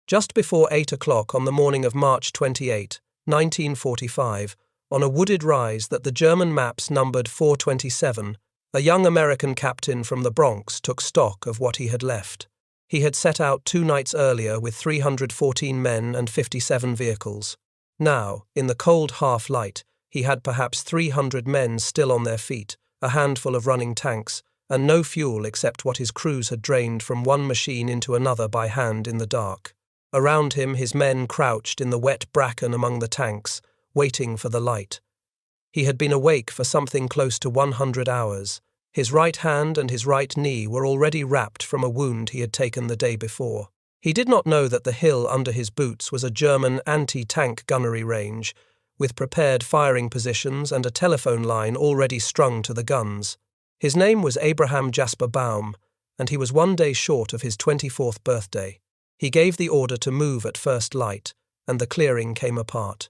Just before 8 o'clock on the morning of March 28, 1945, on a wooded rise that the German maps numbered 427, a young American captain from the Bronx took stock of what he had left. He had set out 2 nights earlier with 314 men and 57 vehicles. Now, in the cold half-light, he had perhaps 300 men still on their feet, a handful of running tanks, and no fuel except what his crews had drained from one machine into another by hand in the dark. Around him his men crouched in the wet bracken among the tanks, waiting for the light. He had been awake for something close to 100 hours. His right hand and his right knee were already wrapped from a wound he had taken the day before. He did not know that the hill under his boots was a German anti-tank gunnery range, with prepared firing positions and a telephone line already strung to the guns. His name was Abraham Baum, and he was 1 day short of his 24th birthday. He gave the order to move at first light, and the clearing came apart.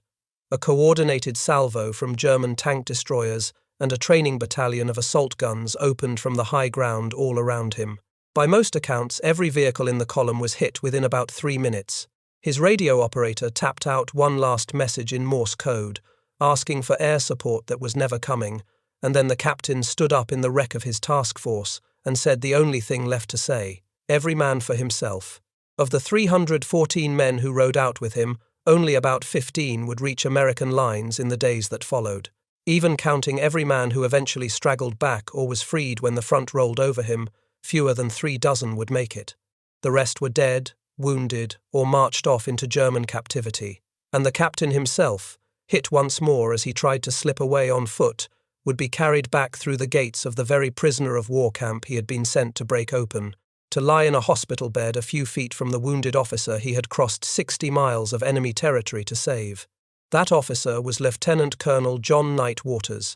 A coordinated salvo from German tank destroyers and a training battalion of assault guns opened from the high ground all around him. By most accounts, every vehicle in the column was hit within about 3 minutes. His radio operator tapped out one last message in Morse code, asking for air support that was never coming, and then the captain stood up in the wreck of his task force and said the only thing left to say, every man for himself. Of the 314 men who rode out with him, only about 15 would reach American lines in the days that followed. Even counting every man who eventually straggled back or was freed when the front rolled over him, fewer than 3 dozen would make it. The rest were dead, wounded, or marched off into German captivity. And the captain himself, hit once more as he tried to slip away on foot, would be carried back through the gates of the very prisoner of war camp he had been sent to break open, to lie in a hospital bed a few feet from the wounded officer he had crossed 60 miles of enemy territory to save. That officer was Lieutenant Colonel John Knight Waters.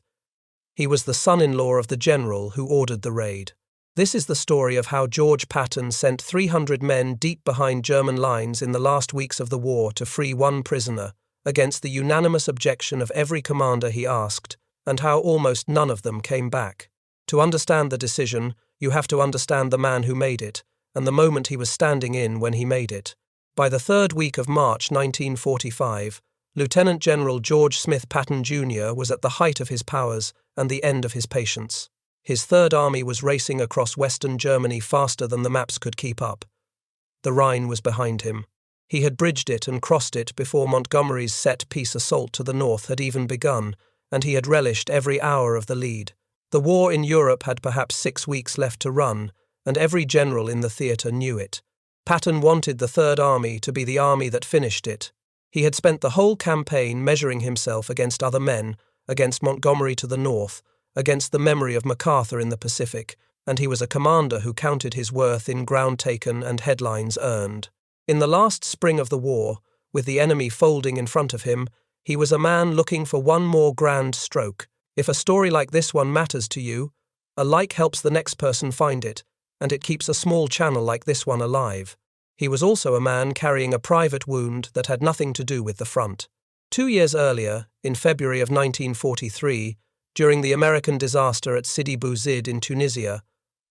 He was the son-in-law of the general who ordered the raid. This is the story of how George Patton sent 300 men deep behind German lines in the last weeks of the war to free one prisoner, against the unanimous objection of every commander he asked, and how almost none of them came back. To understand the decision, you have to understand the man who made it, and the moment he was standing in when he made it. By the 3rd week of March 1945, Lieutenant General George Smith Patton Jr. was at the height of his powers and the end of his patience. His Third Army was racing across western Germany faster than the maps could keep up. The Rhine was behind him. He had bridged it and crossed it before Montgomery's set-piece assault to the north had even begun, and he had relished every hour of the lead. The war in Europe had perhaps 6 weeks left to run, and every general in the theatre knew it. Patton wanted the Third Army to be the army that finished it. He had spent the whole campaign measuring himself against other men, against Montgomery to the north, against the memory of MacArthur in the Pacific, and he was a commander who counted his worth in ground taken and headlines earned. In the last spring of the war, with the enemy folding in front of him, he was a man looking for one more grand stroke. If a story like this one matters to you, a like helps the next person find it, and it keeps a small channel like this one alive. He was also a man carrying a private wound that had nothing to do with the front. 2 years earlier, in February of 1943, during the American disaster at Sidi Bouzid in Tunisia,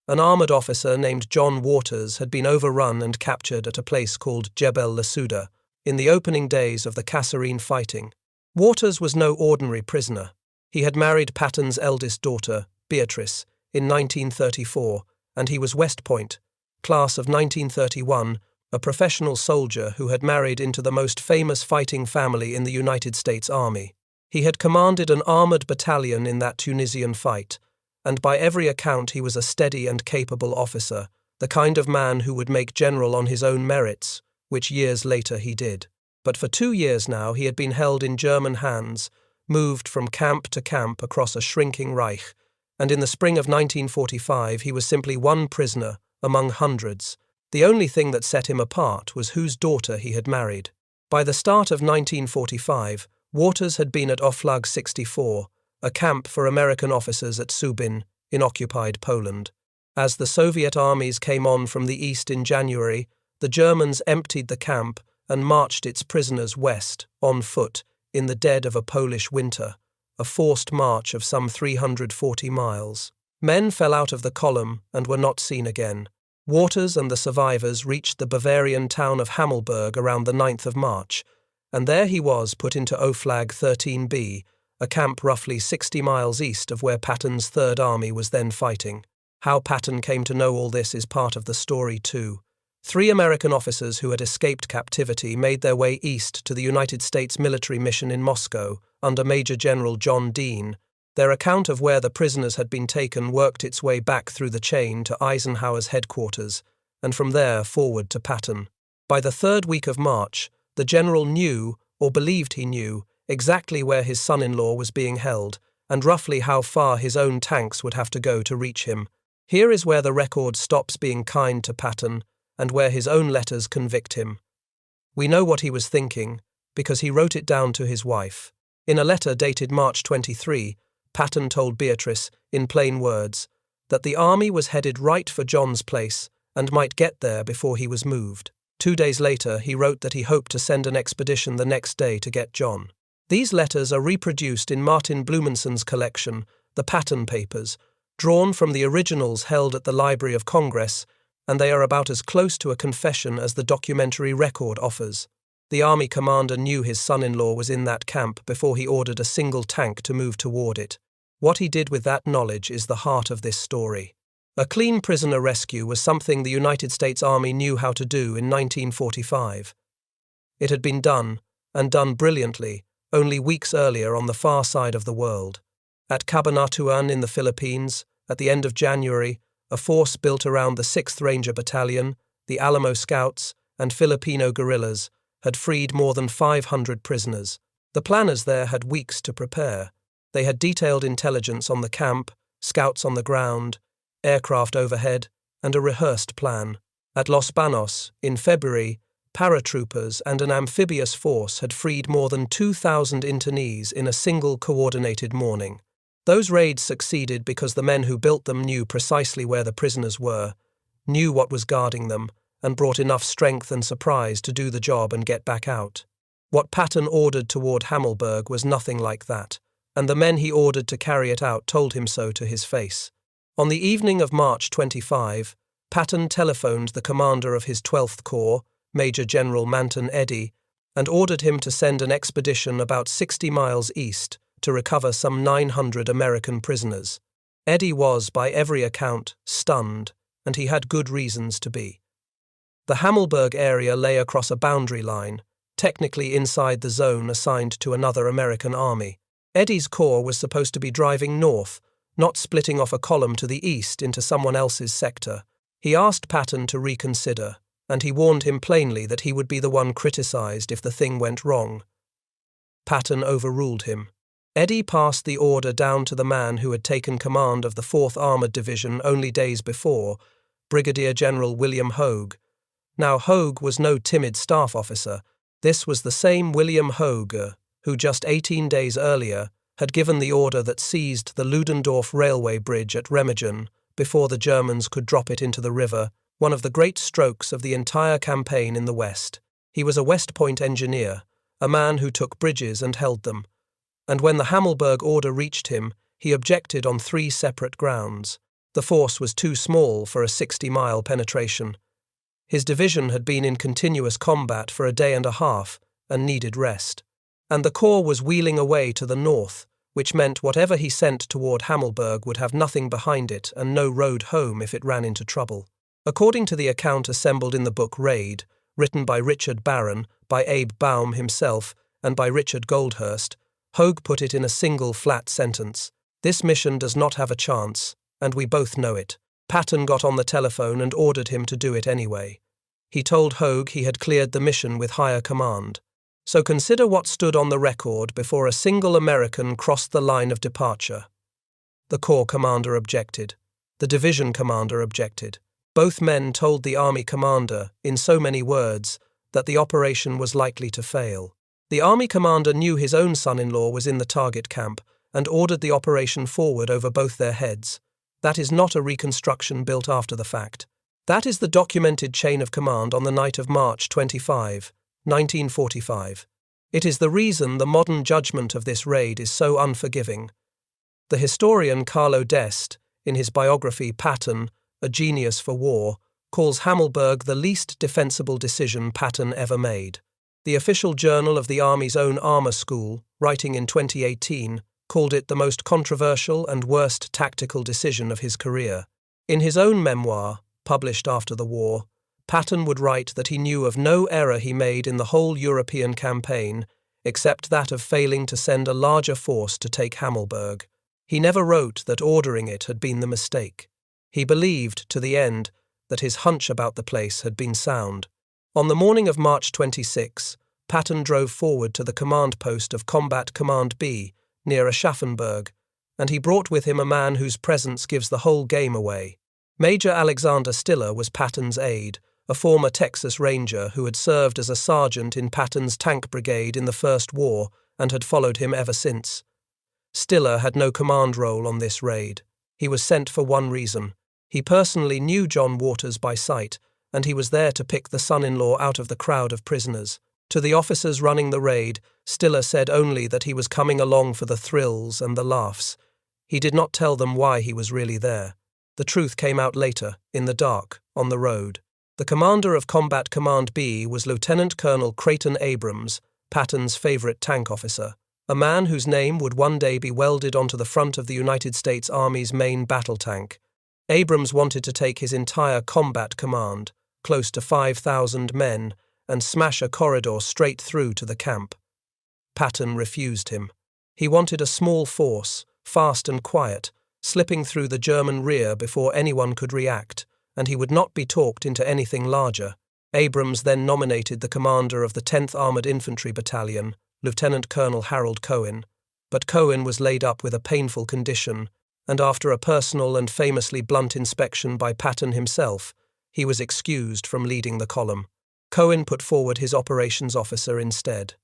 an armoured officer named John Waters had been overrun and captured at a place called Jebel Lasouda in the opening days of the Kasserine fighting. Waters was no ordinary prisoner. He had married Patton's eldest daughter, Beatrice, in 1934, and he was West Point, class of 1931, a professional soldier who had married into the most famous fighting family in the United States Army. He had commanded an armoured battalion in that Tunisian fight, and by every account he was a steady and capable officer, the kind of man who would make general on his own merits, which years later he did. But for 2 years now he had been held in German hands, moved from camp to camp across a shrinking Reich, and in the spring of 1945 he was simply one prisoner among hundreds. The only thing that set him apart was whose daughter he had married. By the start of 1945, Waters had been at Oflag XIII-B, a camp for American officers at Subin, in occupied Poland. As the Soviet armies came on from the east in January, the Germans emptied the camp and marched its prisoners west, on foot, in the dead of a Polish winter, a forced march of some 340 miles. Men fell out of the column and were not seen again. Waters and the survivors reached the Bavarian town of Hammelburg around the 9th of March, and there he was put into Oflag XIII-B, a camp roughly 60 miles east of where Patton's Third Army was then fighting. How Patton came to know all this is part of the story too. 3 American officers who had escaped captivity made their way east to the United States military mission in Moscow under Major General John Dean. Their account of where the prisoners had been taken worked its way back through the chain to Eisenhower's headquarters, and from there forward to Patton. By the 3rd week of March, the general knew, or believed he knew, exactly where his son-in-law was being held, and roughly how far his own tanks would have to go to reach him. Here is where the record stops being kind to Patton, and where his own letters convict him. We know what he was thinking, because he wrote it down to his wife. In a letter dated March 23, Patton told Beatrice, in plain words, that the army was headed right for John's place and might get there before he was moved. 2 days later, he wrote that he hoped to send an expedition the next day to get John. These letters are reproduced in Martin Blumenson's collection, The Patton Papers, drawn from the originals held at the Library of Congress, and they are about as close to a confession as the documentary record offers. The army commander knew his son-in-law was in that camp before he ordered a single tank to move toward it. What he did with that knowledge is the heart of this story. A clean prisoner rescue was something the United States Army knew how to do in 1945. It had been done, and done brilliantly, only weeks earlier on the far side of the world. At Cabanatuan in the Philippines, at the end of January, a force built around the 6th Ranger Battalion, the Alamo Scouts, and Filipino guerrillas had freed more than 500 prisoners. The planners there had weeks to prepare. They had detailed intelligence on the camp, scouts on the ground, aircraft overhead, and a rehearsed plan. At Los Banos, in February, paratroopers and an amphibious force had freed more than 2,000 internees in a single coordinated morning. Those raids succeeded because the men who built them knew precisely where the prisoners were, knew what was guarding them, and brought enough strength and surprise to do the job and get back out. What Patton ordered toward Hammelburg was nothing like that, and the men he ordered to carry it out told him so to his face. On the evening of March 25, Patton telephoned the commander of his 12th Corps, Major General Manton Eddy, and ordered him to send an expedition about 60 miles east to recover some 900 American prisoners. Eddy was, by every account, stunned, and he had good reasons to be. The Hammelburg area lay across a boundary line, technically inside the zone assigned to another American army. Eddy's corps was supposed to be driving north, not splitting off a column to the east into someone else's sector. He asked Patton to reconsider, and he warned him plainly that he would be the one criticized if the thing went wrong. Patton overruled him. Eddy passed the order down to the man who had taken command of the 4th Armored Division only days before, Brigadier General William Hogue. Now Hogue was no timid staff officer. This was the same William Hogue who just 18 days earlier had given the order that seized the Ludendorff railway bridge at Remagen before the Germans could drop it into the river, one of the great strokes of the entire campaign in the West. He was a West Point engineer, a man who took bridges and held them. And when the Hammelburg order reached him, he objected on 3 separate grounds. The force was too small for a 60-mile penetration. His division had been in continuous combat for a day and a half and needed rest. And the corps was wheeling away to the north, which meant whatever he sent toward Hammelburg would have nothing behind it and no road home if it ran into trouble. According to the account assembled in the book Raid, written by Richard Barron, by Abe Baum himself, and by Richard Goldhurst, Hogue put it in a single flat sentence: "This mission does not have a chance, and we both know it." Patton got on the telephone and ordered him to do it anyway. He told Hogue he had cleared the mission with higher command. So consider what stood on the record before a single American crossed the line of departure. The Corps commander objected. The division commander objected. Both men told the army commander, in so many words, that the operation was likely to fail. The army commander knew his own son-in-law was in the target camp and ordered the operation forward over both their heads. That is not a reconstruction built after the fact. That is the documented chain of command on the night of March 25, 1945. It is the reason the modern judgment of this raid is so unforgiving. The historian Carlo D'Este, in his biography Patton, A Genius for War, calls Hammelburg the least defensible decision Patton ever made. The official journal of the Army's own armor school, writing in 2018, called it the most controversial and worst tactical decision of his career. In his own memoir, published after the war, Patton would write that he knew of no error he made in the whole European campaign, except that of failing to send a larger force to take Hammelburg. He never wrote that ordering it had been the mistake. He believed, to the end, that his hunch about the place had been sound. On the morning of March 26, Patton drove forward to the command post of Combat Command B, near Aschaffenburg, and he brought with him a man whose presence gives the whole game away. Major Alexander Stiller was Patton's aide, a former Texas Ranger who had served as a sergeant in Patton's tank brigade in the First War and had followed him ever since. Stiller had no command role on this raid. He was sent for one reason. He personally knew John Waters by sight, and he was there to pick the son-in-law out of the crowd of prisoners. To the officers running the raid, Stiller said only that he was coming along for the thrills and the laughs. He did not tell them why he was really there. The truth came out later, in the dark, on the road. The commander of Combat Command B was Lieutenant Colonel Captain Abrams, Patton's favorite tank officer, a man whose name would one day be welded onto the front of the United States Army's main battle tank. Abrams wanted to take his entire combat command, close to 5,000 men, and smash a corridor straight through to the camp. Patton refused him. He wanted a small force, fast and quiet, slipping through the German rear before anyone could react, and he would not be talked into anything larger. Abrams then nominated the commander of the 10th Armored Infantry Battalion, Lieutenant Colonel Harold Cohen, but Cohen was laid up with a painful condition, and after a personal and famously blunt inspection by Patton himself, he was excused from leading the column. Cohen put forward his operations officer instead.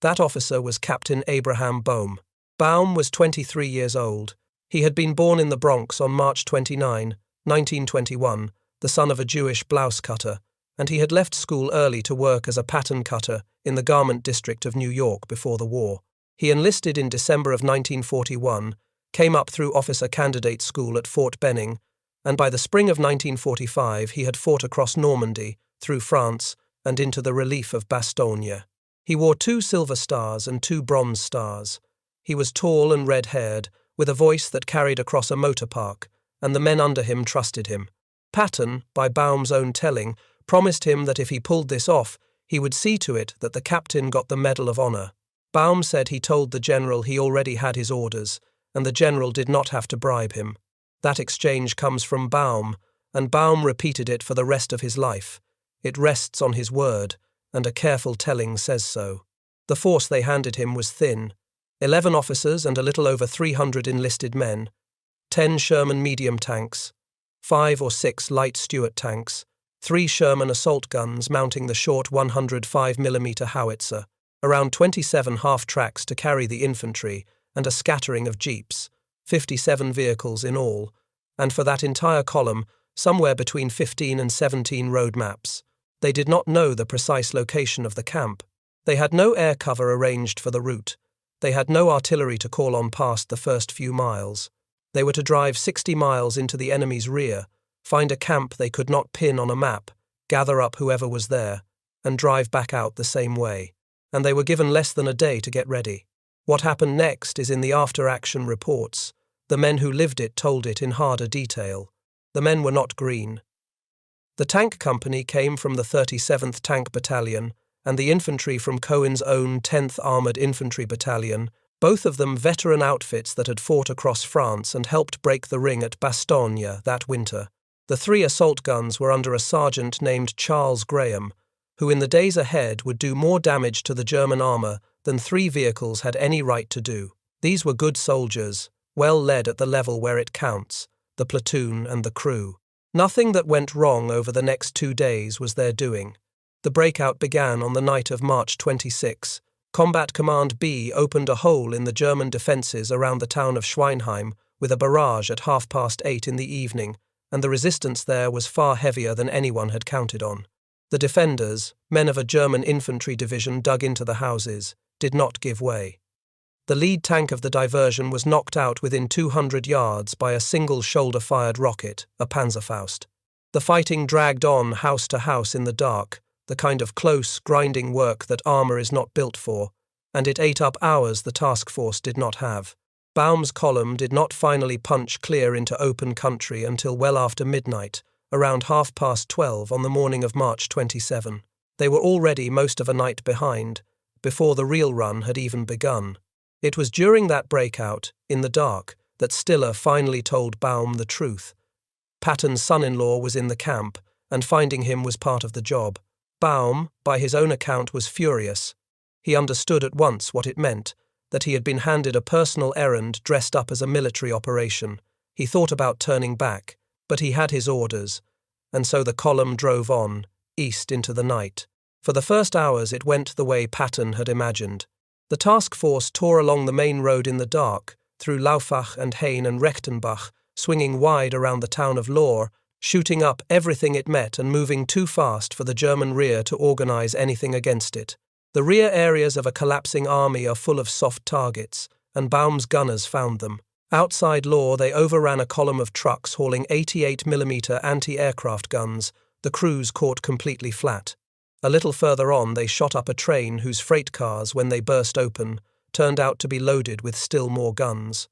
That officer was Captain Abraham Baum. Baum was 23 years old. He had been born in the Bronx on March 29, 1921, the son of a Jewish blouse cutter, and he had left school early to work as a pattern cutter in the garment district of New York before the war. He enlisted in December of 1941, came up through officer candidate school at Fort Benning, and by the spring of 1945 he had fought across Normandy, through France, and into the relief of Bastogne. He wore 2 silver stars and 2 bronze stars. He was tall and red-haired, with a voice that carried across a motor park, and the men under him trusted him. Patton, by Baum's own telling, promised him that if he pulled this off, he would see to it that the captain got the Medal of Honor. Baum said he told the general he already had his orders, and the general did not have to bribe him. That exchange comes from Baum, and Baum repeated it for the rest of his life. It rests on his word, and a careful telling says so. The force they handed him was thin. 11 officers and a little over 300 enlisted men, 10 Sherman medium tanks, 5 or 6 light Stuart tanks, 3 Sherman assault guns mounting the short 105mm howitzer, around 27 half-tracks to carry the infantry, and a scattering of jeeps, 57 vehicles in all, and for that entire column, somewhere between 15 and 17 road maps. They did not know the precise location of the camp. They had no air cover arranged for the route. They had no artillery to call on past the first few miles. They were to drive 60 miles into the enemy's rear, find a camp they could not pin on a map, gather up whoever was there, and drive back out the same way. And they were given less than a day to get ready. What happened next is in the after-action reports. The men who lived it told it in harder detail. The men were not green. The tank company came from the 37th Tank Battalion, and the infantry from Cohen's own 10th Armoured Infantry Battalion, both of them veteran outfits that had fought across France and helped break the ring at Bastogne that winter. The 3 assault guns were under a sergeant named Charles Graham, who in the days ahead would do more damage to the German armour than 3 vehicles had any right to do. These were good soldiers, well led at the level where it counts, the platoon and the crew. Nothing that went wrong over the next 2 days was their doing. The breakout began on the night of March 26. Combat Command B opened a hole in the German defences around the town of Schweinheim with a barrage at 8:30 in the evening, and the resistance there was far heavier than anyone had counted on. The defenders, men of a German infantry division dug into the houses, did not give way. The lead tank of the diversion was knocked out within 200 yards by a single shoulder-fired rocket, a Panzerfaust. The fighting dragged on house to house in the dark, the kind of close, grinding work that armor is not built for, and it ate up hours the task force did not have. Baum's column did not finally punch clear into open country until well after midnight, around 12:30 on the morning of March 27. They were already most of a night behind, before the real run had even begun. It was during that breakout, in the dark, that Stiller finally told Baum the truth. Patton's son-in-law was in the camp, and finding him was part of the job. Baum, by his own account, was furious. He understood at once what it meant, that he had been handed a personal errand dressed up as a military operation. He thought about turning back, but he had his orders, and so the column drove on, east into the night. For the first hours it went the way Patton had imagined. The task force tore along the main road in the dark, through Laufach and Hain and Rechtenbach, swinging wide around the town of Lohr, shooting up everything it met and moving too fast for the German rear to organize anything against it. The rear areas of a collapsing army are full of soft targets, and Baum's gunners found them. Outside Lohr they overran a column of trucks hauling 88mm anti-aircraft guns, the crews caught completely flat. A little further on they shot up a train whose freight cars, when they burst open, turned out to be loaded with still more guns.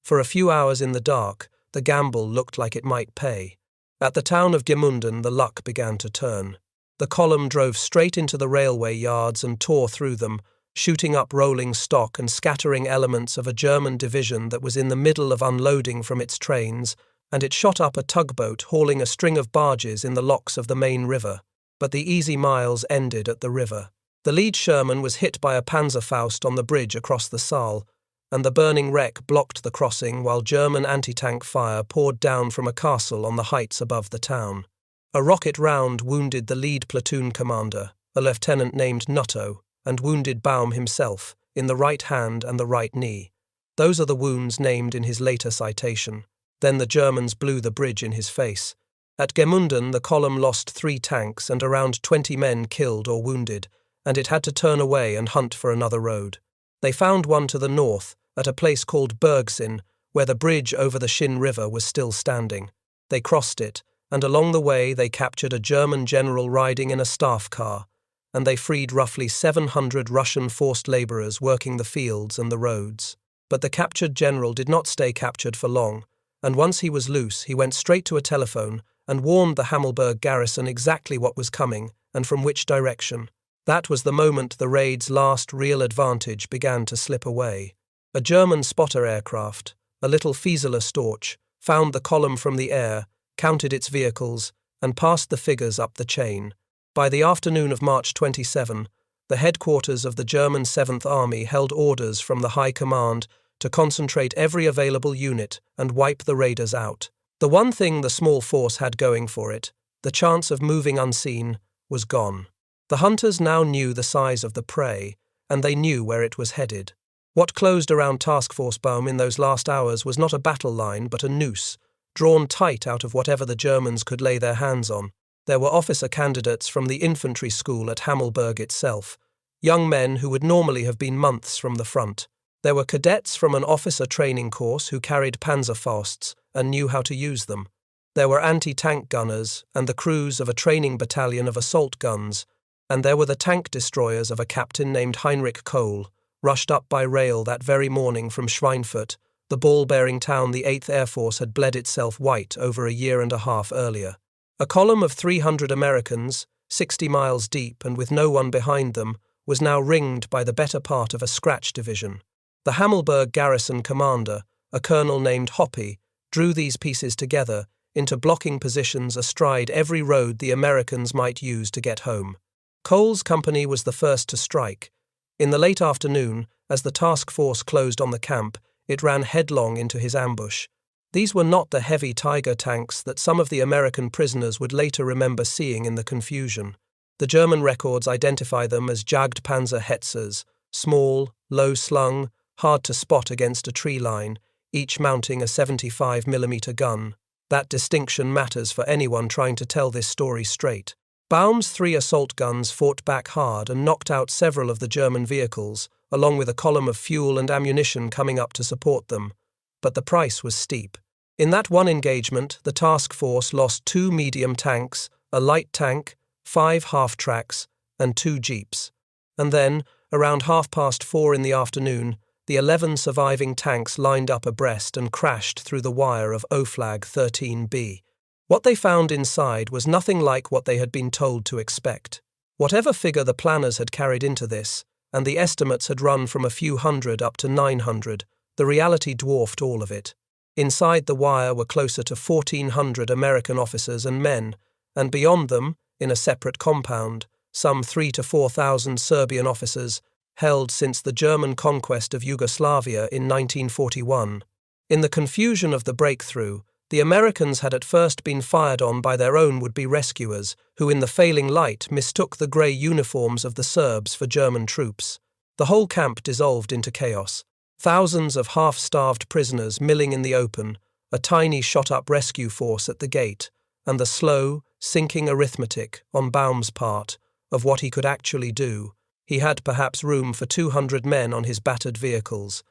For a few hours in the dark, the gamble looked like it might pay. At the town of Gmunden the luck began to turn. The column drove straight into the railway yards and tore through them, shooting up rolling stock and scattering elements of a German division that was in the middle of unloading from its trains, and it shot up a tugboat hauling a string of barges in the locks of the main river. But the easy miles ended at the river. The lead Sherman was hit by a Panzerfaust on the bridge across the Saal, and the burning wreck blocked the crossing while German anti-tank fire poured down from a castle on the heights above the town. A rocket round wounded the lead platoon commander, a lieutenant named Nutto, and wounded Baum himself, in the right hand and the right knee. Those are the wounds named in his later citation. Then the Germans blew the bridge in his face. At Gmunden the column lost 3 tanks and around 20 men killed or wounded, and it had to turn away and hunt for another road. They found one to the north, at a place called Bergsin, where the bridge over the Shin River was still standing. They crossed it, and along the way they captured a German general riding in a staff car, and they freed roughly 700 Russian forced labourers working the fields and the roads. But the captured general did not stay captured for long, and once he was loose he went straight to a telephone and warned the Hammelburg garrison exactly what was coming and from which direction. That was the moment the raid's last real advantage began to slip away. A German spotter aircraft, a little Fieseler Storch, found the column from the air, counted its vehicles, and passed the figures up the chain. By the afternoon of March 27, the headquarters of the German 7th Army held orders from the High Command to concentrate every available unit and wipe the raiders out. The one thing the small force had going for it, the chance of moving unseen, was gone. The hunters now knew the size of the prey, and they knew where it was headed. What closed around Task Force Baum in those last hours was not a battle line but a noose, drawn tight out of whatever the Germans could lay their hands on. There were officer candidates from the infantry school at Hammelburg itself, young men who would normally have been months from the front. There were cadets from an officer training course who carried Panzerfausts and knew how to use them. There were anti-tank gunners and the crews of a training battalion of assault guns, and there were the tank destroyers of a captain named Heinrich Kohl, rushed up by rail that very morning from Schweinfurt, the ball-bearing town the 8th Air Force had bled itself white over a year and a half earlier. A column of 300 Americans, 60 miles deep and with no one behind them, was now ringed by the better part of a scratch division. The Hammelburg garrison commander, a colonel named Hoppe, drew these pieces together into blocking positions astride every road the Americans might use to get home. Kohl's company was the first to strike. In the late afternoon, as the task force closed on the camp, it ran headlong into his ambush. These were not the heavy Tiger tanks that some of the American prisoners would later remember seeing in the confusion. The German records identify them as Jagdpanzer Hetzers, small, low-slung, hard to spot against a tree line, each mounting a 75mm gun. That distinction matters for anyone trying to tell this story straight. Baum's 3 assault guns fought back hard and knocked out several of the German vehicles, along with a column of fuel and ammunition coming up to support them. But the price was steep. In that one engagement, the task force lost 2 medium tanks, a light tank, 5 half-tracks, and 2 jeeps. And then, around 4:30 in the afternoon, the 11 surviving tanks lined up abreast and crashed through the wire of Oflag XIII-B. What they found inside was nothing like what they had been told to expect. Whatever figure the planners had carried into this, and the estimates had run from a few hundred up to 900, the reality dwarfed all of it. Inside the wire were closer to 1,400 American officers and men, and beyond them, in a separate compound, some 3,000 to 4,000 Serbian officers, held since the German conquest of Yugoslavia in 1941. In the confusion of the breakthrough, the Americans had at first been fired on by their own would-be rescuers, who in the failing light mistook the grey uniforms of the Serbs for German troops. The whole camp dissolved into chaos. Thousands of half-starved prisoners milling in the open, a tiny shot-up rescue force at the gate, and the slow, sinking arithmetic, on Baum's part, of what he could actually do. He had perhaps room for 200 men on his battered vehicles.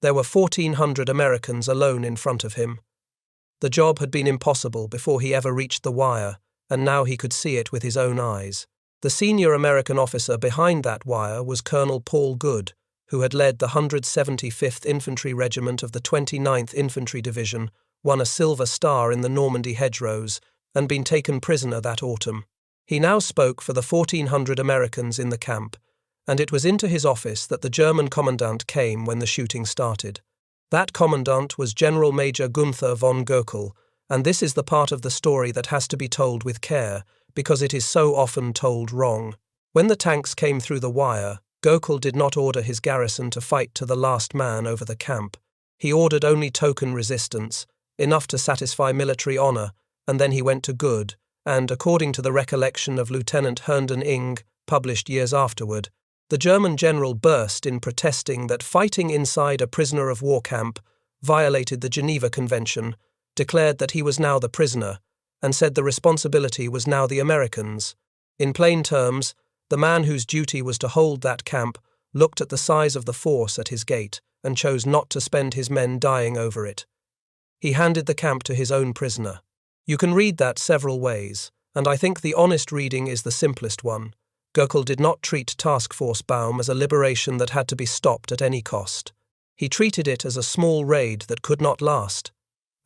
There were 1,400 Americans alone in front of him. The job had been impossible before he ever reached the wire, and now he could see it with his own eyes. The senior American officer behind that wire was Colonel Paul Good, who had led the 175th Infantry Regiment of the 29th Infantry Division, won a Silver Star in the Normandy hedgerows, and been taken prisoner that autumn. He now spoke for the 1,400 Americans in the camp, and it was into his office that the German Commandant came when the shooting started. That Commandant was General Major Gunther von Goeckel, and this is the part of the story that has to be told with care, because it is so often told wrong. When the tanks came through the wire, Goeckel did not order his garrison to fight to the last man over the camp. He ordered only token resistance, enough to satisfy military honour, and then he went to Good, and, according to the recollection of Lieutenant Herndon Ing, published years afterward, the German general burst in protesting that fighting inside a prisoner of war camp violated the Geneva Convention, declared that he was now the prisoner, and said the responsibility was now the Americans'. In plain terms, the man whose duty was to hold that camp looked at the size of the force at his gate and chose not to spend his men dying over it. He handed the camp to his own prisoner. You can read that several ways, and I think the honest reading is the simplest one. Goeckel did not treat Task Force Baum as a liberation that had to be stopped at any cost. He treated it as a small raid that could not last,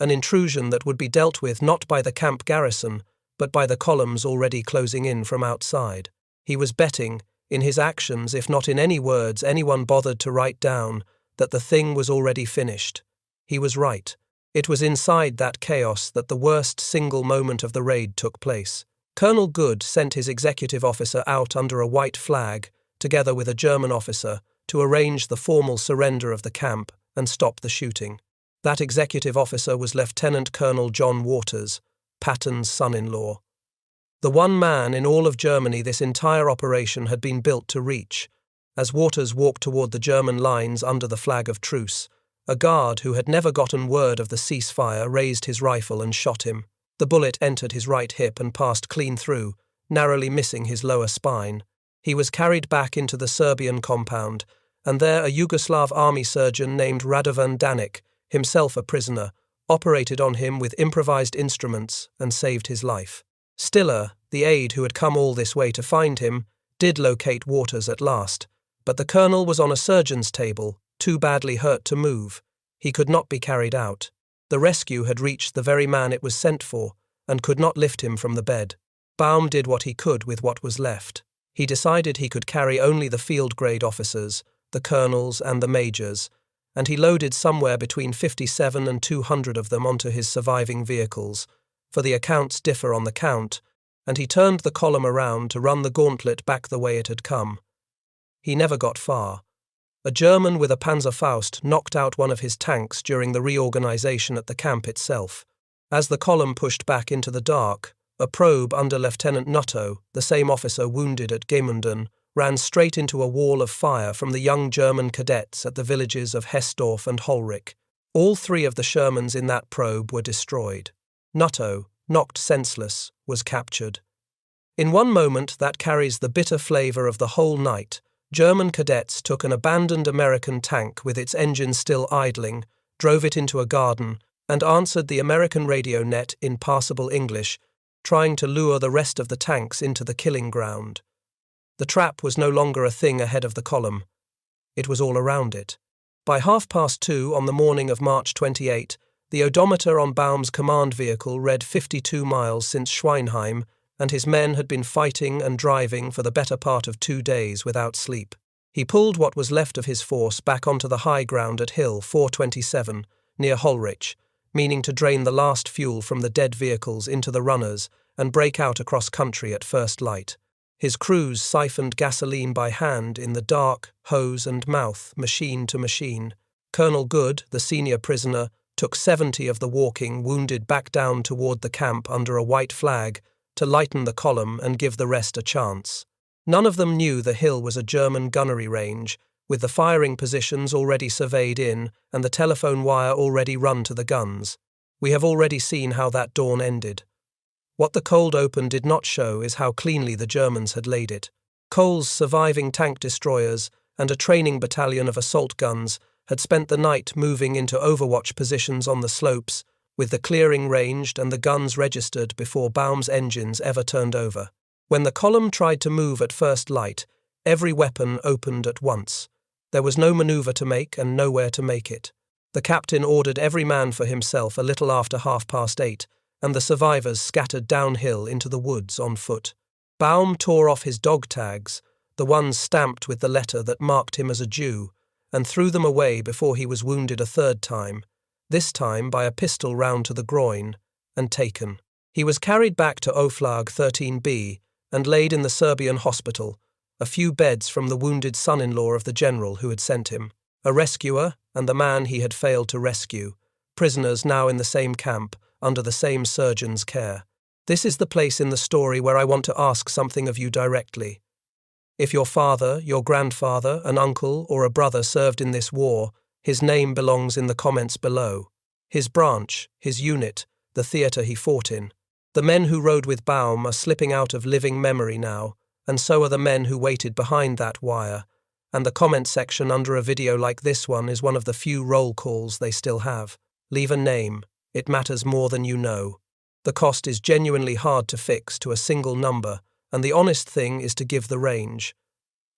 an intrusion that would be dealt with not by the camp garrison, but by the columns already closing in from outside. He was betting, in his actions if not in any words anyone bothered to write down, that the thing was already finished. He was right. It was inside that chaos that the worst single moment of the raid took place. Colonel Good sent his executive officer out under a white flag, together with a German officer, to arrange the formal surrender of the camp and stop the shooting. That executive officer was Lieutenant Colonel John Waters, Patton's son-in-law. The one man in all of Germany this entire operation had been built to reach. As Waters walked toward the German lines under the flag of truce, a guard who had never gotten word of the ceasefire raised his rifle and shot him. The bullet entered his right hip and passed clean through, narrowly missing his lower spine. He was carried back into the Serbian compound, and there a Yugoslav army surgeon named Radovan Danic, himself a prisoner, operated on him with improvised instruments and saved his life. Stiller, the aide who had come all this way to find him, did locate Waters at last, but the colonel was on a surgeon's table, too badly hurt to move. He could not be carried out. The rescue had reached the very man it was sent for, and could not lift him from the bed. Baum did what he could with what was left. He decided he could carry only the field-grade officers, the colonels and the majors, and he loaded somewhere between 57 and 200 of them onto his surviving vehicles, for the accounts differ on the count, and he turned the column around to run the gauntlet back the way it had come. He never got far. A German with a Panzerfaust knocked out one of his tanks during the reorganization at the camp itself. As the column pushed back into the dark, a probe under Lieutenant Nutto, the same officer wounded at Gemünden, ran straight into a wall of fire from the young German cadets at the villages of Hesdorf and Holrich. All 3 of the Shermans in that probe were destroyed. Nutto, knocked senseless, was captured. In one moment that carries the bitter flavour of the whole night, German cadets took an abandoned American tank with its engine still idling, drove it into a garden, and answered the American radio net in passable English, trying to lure the rest of the tanks into the killing ground. The trap was no longer a thing ahead of the column. It was all around it. By 2:30 on the morning of March 28, the odometer on Baum's command vehicle read 52 miles since Schweinheim, and his men had been fighting and driving for the better part of 2 days without sleep. He pulled what was left of his force back onto the high ground at Hill 427, near Holrich, meaning to drain the last fuel from the dead vehicles into the runners and break out across country at first light. His crews siphoned gasoline by hand in the dark, hose and mouth, machine to machine. Colonel Good, the senior prisoner, took 70 of the walking wounded back down toward the camp under a white flag to lighten the column and give the rest a chance. None of them knew the hill was a German gunnery range, with the firing positions already surveyed in and the telephone wire already run to the guns. We have already seen how that dawn ended. What the cold open did not show is how cleanly the Germans had laid it. Cole's surviving tank destroyers and a training battalion of assault guns had spent the night moving into overwatch positions on the slopes, with the clearing ranged and the guns registered before Baum's engines ever turned over. When the column tried to move at first light, every weapon opened at once. There was no maneuver to make and nowhere to make it. The captain ordered every man for himself a little after 8:30, and the survivors scattered downhill into the woods on foot. Baum tore off his dog tags, the ones stamped with the letter that marked him as a Jew, and threw them away before he was wounded a third time, this time by a pistol round to the groin, and taken. He was carried back to Oflag XIII-B and laid in the Serbian hospital, a few beds from the wounded son-in-law of the general who had sent him, a rescuer and the man he had failed to rescue, prisoners now in the same camp, under the same surgeon's care. This is the place in the story where I want to ask something of you directly. If your father, your grandfather, an uncle, or a brother served in this war, his name belongs in the comments below. His branch, his unit, the theatre he fought in. The men who rode with Baum are slipping out of living memory now, and so are the men who waited behind that wire, and the comment section under a video like this one is one of the few roll calls they still have. Leave a name. It matters more than you know. The cost is genuinely hard to fix to a single number, and the honest thing is to give the range.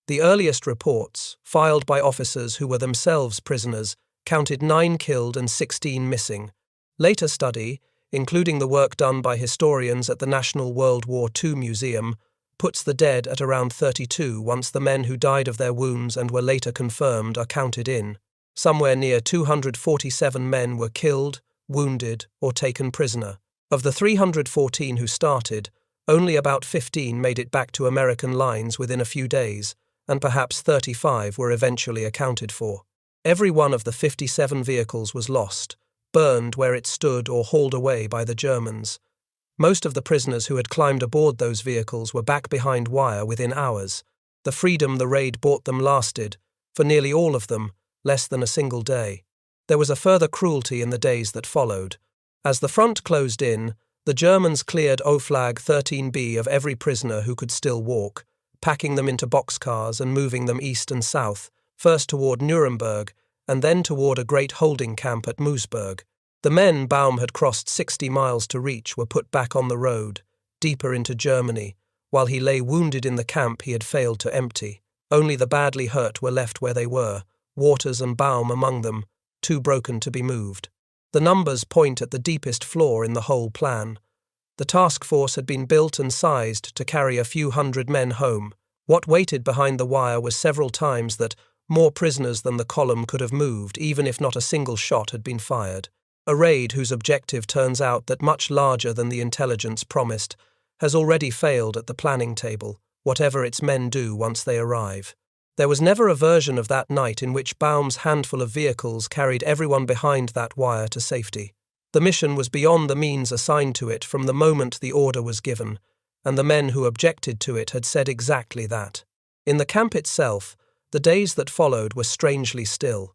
The earliest reports, filed by officers who were themselves prisoners, counted 9 killed and 16 missing. Later study, including the work done by historians at the National World War II Museum, puts the dead at around 32 once the men who died of their wounds and were later confirmed are counted in. Somewhere near 247 men were killed, wounded, or taken prisoner. Of the 314 who started, only about 15 made it back to American lines within a few days, and perhaps 35 were eventually accounted for. Every one of the 57 vehicles was lost, burned where it stood or hauled away by the Germans. Most of the prisoners who had climbed aboard those vehicles were back behind wire within hours. The freedom the raid brought them lasted, for nearly all of them, less than a single day. There was a further cruelty in the days that followed. As the front closed in, the Germans cleared Oflag XIII-B of every prisoner who could still walk, packing them into boxcars and moving them east and south, first toward Nuremberg and then toward a great holding camp at Moosburg. The men Baum had crossed 60 miles to reach were put back on the road, deeper into Germany, while he lay wounded in the camp he had failed to empty. Only the badly hurt were left where they were, Waters and Baum among them, too broken to be moved. The numbers point at the deepest flaw in the whole plan. The task force had been built and sized to carry a few hundred men home. What waited behind the wire was several times that more prisoners than the column could have moved, even if not a single shot had been fired. A raid whose objective turns out that much larger than the intelligence promised has already failed at the planning table, whatever its men do once they arrive. There was never a version of that night in which Baum's handful of vehicles carried everyone behind that wire to safety. The mission was beyond the means assigned to it from the moment the order was given, and the men who objected to it had said exactly that. In the camp itself, the days that followed were strangely still.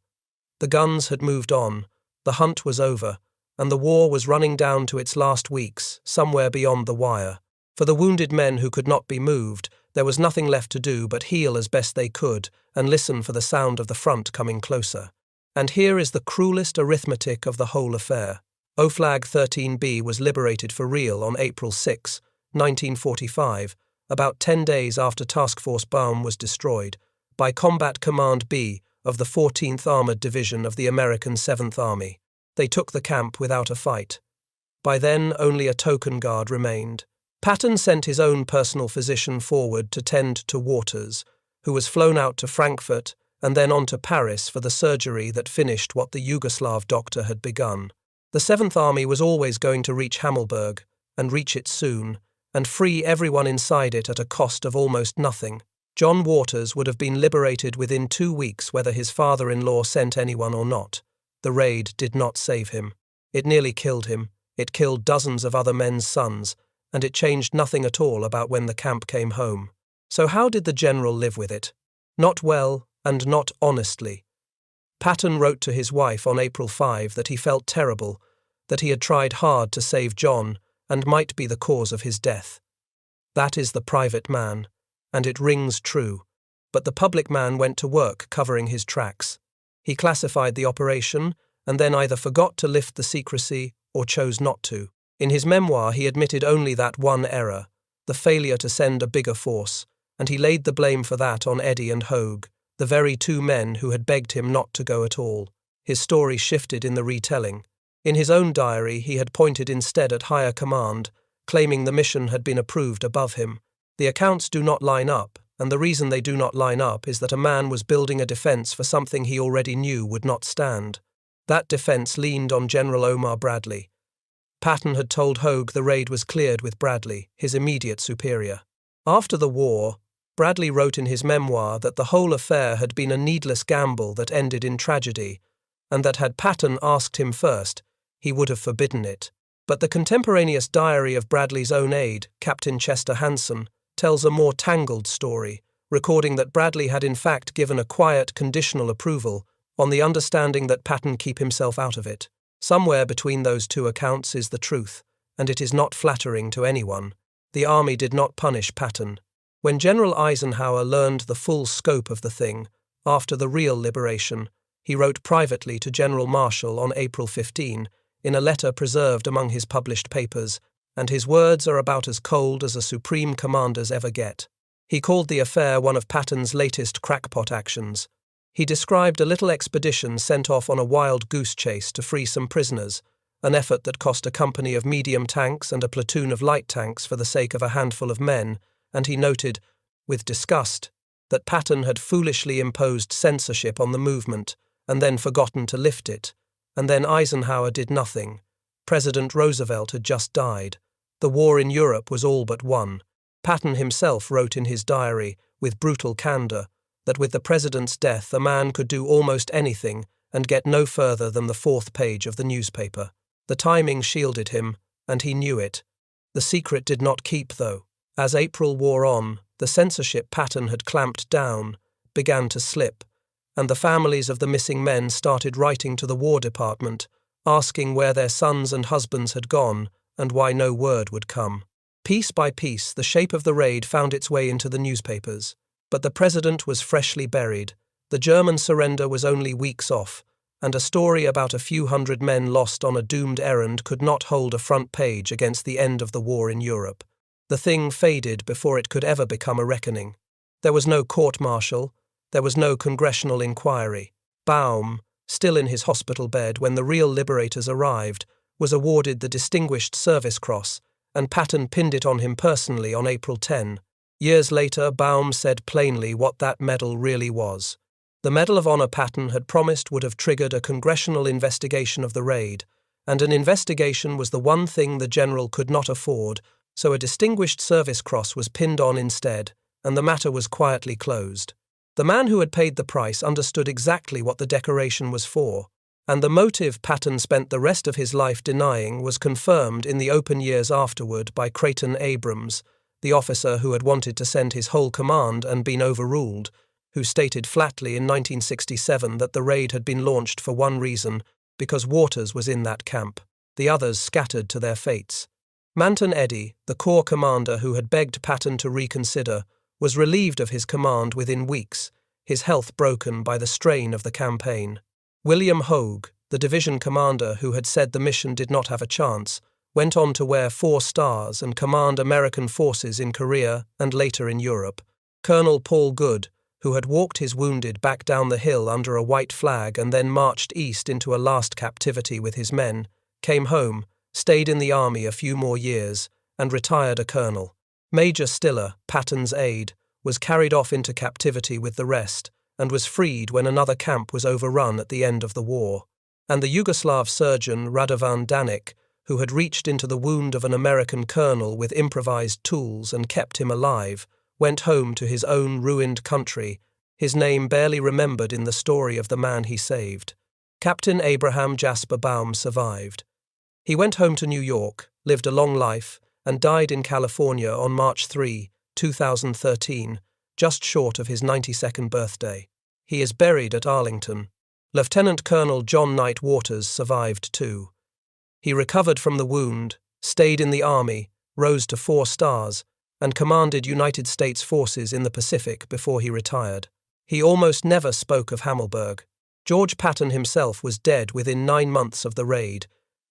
The guns had moved on, the hunt was over, and the war was running down to its last weeks, somewhere beyond the wire. For the wounded men who could not be moved, there was nothing left to do but heal as best they could and listen for the sound of the front coming closer. And here is the cruelest arithmetic of the whole affair. Oflag XIII-B was liberated for real on April 6, 1945, about 10 days after Task Force Baum was destroyed, by Combat Command B of the 14th Armored Division of the American 7th Army. They took the camp without a fight. By then, only a token guard remained. Patton sent his own personal physician forward to tend to Waters, who was flown out to Frankfurt and then on to Paris for the surgery that finished what the Yugoslav doctor had begun. The 7th Army was always going to reach Hammelburg, and reach it soon, and free everyone inside it at a cost of almost nothing. John Waters would have been liberated within 2 weeks whether his father-in-law sent anyone or not. The raid did not save him. It nearly killed him. It killed dozens of other men's sons, and it changed nothing at all about when the camp came home. So how did the general live with it? Not well, and not honestly. Patton wrote to his wife on April 5 that he felt terrible, that he had tried hard to save John, and might be the cause of his death. That is the private man, and it rings true, but the public man went to work covering his tracks. He classified the operation, and then either forgot to lift the secrecy or chose not to. In his memoir he admitted only that one error, the failure to send a bigger force, and he laid the blame for that on Eddy and Hogue, the very 2 men who had begged him not to go at all. His story shifted in the retelling. In his own diary he had pointed instead at higher command, claiming the mission had been approved above him. The accounts do not line up, and the reason they do not line up is that a man was building a defense for something he already knew would not stand. That defense leaned on General Omar Bradley. Patton had told Hogue the raid was cleared with Bradley, his immediate superior. After the war, Bradley wrote in his memoir that the whole affair had been a needless gamble that ended in tragedy, and that had Patton asked him first, he would have forbidden it. But the contemporaneous diary of Bradley's own aide, Captain Chester Hansen, tells a more tangled story, recording that Bradley had in fact given a quiet, conditional approval, on the understanding that Patton keep himself out of it. Somewhere between those 2 accounts is the truth, and it is not flattering to anyone. The army did not punish Patton. When General Eisenhower learned the full scope of the thing, after the real liberation, he wrote privately to General Marshall on April 15, in a letter preserved among his published papers, and his words are about as cold as a supreme commander's ever get. He called the affair one of Patton's latest crackpot actions. He described a little expedition sent off on a wild goose chase to free some prisoners, an effort that cost a company of medium tanks and a platoon of light tanks for the sake of a handful of men, and he noted, with disgust, that Patton had foolishly imposed censorship on the movement and then forgotten to lift it, and then Eisenhower did nothing. President Roosevelt had just died. The war in Europe was all but won. Patton himself wrote in his diary, with brutal candor, that with the president's death a man could do almost anything and get no further than the 4th page of the newspaper. The timing shielded him, and he knew it. The secret did not keep, though. As April wore on, the censorship Patton had clamped down began to slip, and the families of the missing men started writing to the War Department, asking where their sons and husbands had gone and why no word would come. Piece by piece, the shape of the raid found its way into the newspapers. But the president was freshly buried, the German surrender was only weeks off, and a story about a few hundred men lost on a doomed errand could not hold a front page against the end of the war in Europe. The thing faded before it could ever become a reckoning. There was no court-martial, there was no congressional inquiry. Baum, still in his hospital bed when the real liberators arrived, was awarded the Distinguished Service Cross, and Patton pinned it on him personally on April 10. Years later, Baum said plainly what that medal really was. The Medal of Honor Patton had promised would have triggered a congressional investigation of the raid, and an investigation was the one thing the general could not afford, so a Distinguished Service Cross was pinned on instead, and the matter was quietly closed. The man who had paid the price understood exactly what the decoration was for, and the motive Patton spent the rest of his life denying was confirmed in the open years afterward by Captain Abrams, the officer who had wanted to send his whole command and been overruled, who stated flatly in 1967 that the raid had been launched for one reason, because Waters was in that camp. The others scattered to their fates. Manton Eddy, the corps commander who had begged Patton to reconsider, was relieved of his command within weeks, his health broken by the strain of the campaign. William Hogue, The division commander, who had said the mission did not have a chance, went on to wear 4 stars and command American forces in Korea and later in Europe. Colonel Paul Good, who had walked his wounded back down the hill under a white flag and then marched east into a last captivity with his men, came home, stayed in the army a few more years, and retired a colonel. Major Stiller, Patton's aide, was carried off into captivity with the rest and was freed when another camp was overrun at the end of the war. And the Yugoslav surgeon Radovan Danic, who had reached into the wound of an American colonel with improvised tools and kept him alive, went home to his own ruined country, his name barely remembered in the story of the man he saved. Captain Abraham Baum survived. He went home to New York, lived a long life, and died in California on March 3, 2013, just short of his 92nd birthday. He is buried at Arlington. Lieutenant Colonel John Knight Waters survived too. He recovered from the wound, stayed in the Army, rose to 4 stars, and commanded United States forces in the Pacific before he retired. He almost never spoke of Hammelburg. George Patton himself was dead within 9 months of the raid,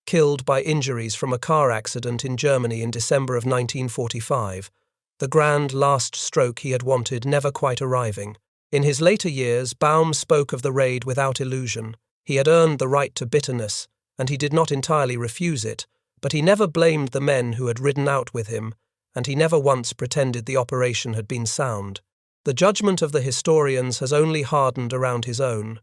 killed by injuries from a car accident in Germany in December of 1945, the grand last stroke he had wanted never quite arriving. In his later years, Baum spoke of the raid without illusion. He had earned the right to bitterness, and he did not entirely refuse it, but he never blamed the men who had ridden out with him, and he never once pretended the operation had been sound. The judgment of the historians has only hardened around his own.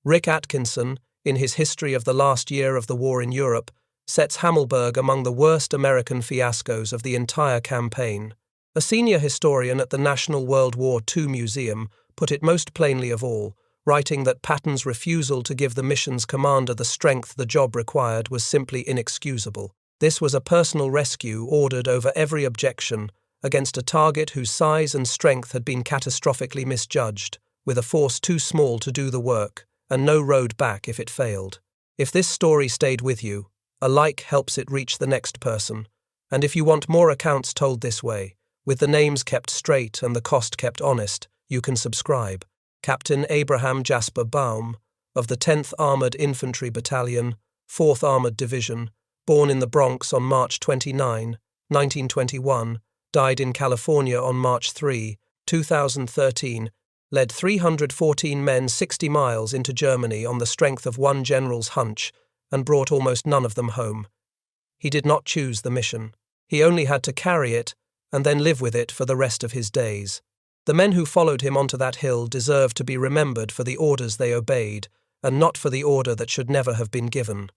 Rick Atkinson, in his History of the Last Year of the War in Europe, sets Hammelburg among the worst American fiascos of the entire campaign. A senior historian at the National World War II Museum put it most plainly of all, writing that Patton's refusal to give the mission's commander the strength the job required was simply inexcusable. This was a personal rescue ordered over every objection against a target whose size and strength had been catastrophically misjudged, with a force too small to do the work, and no road back if it failed. If this story stayed with you, a like helps it reach the next person, and if you want more accounts told this way, with the names kept straight and the cost kept honest, you can subscribe. Captain Abraham Baum, of the 10th Armored Infantry Battalion, 4th Armored Division, born in the Bronx on March 29, 1921, died in California on March 3, 2013, led 314 men 60 miles into Germany on the strength of one general's hunch and brought almost none of them home. He did not choose the mission. He only had to carry it and then live with it for the rest of his days. The men who followed him onto that hill deserve to be remembered for the orders they obeyed and not for the order that should never have been given.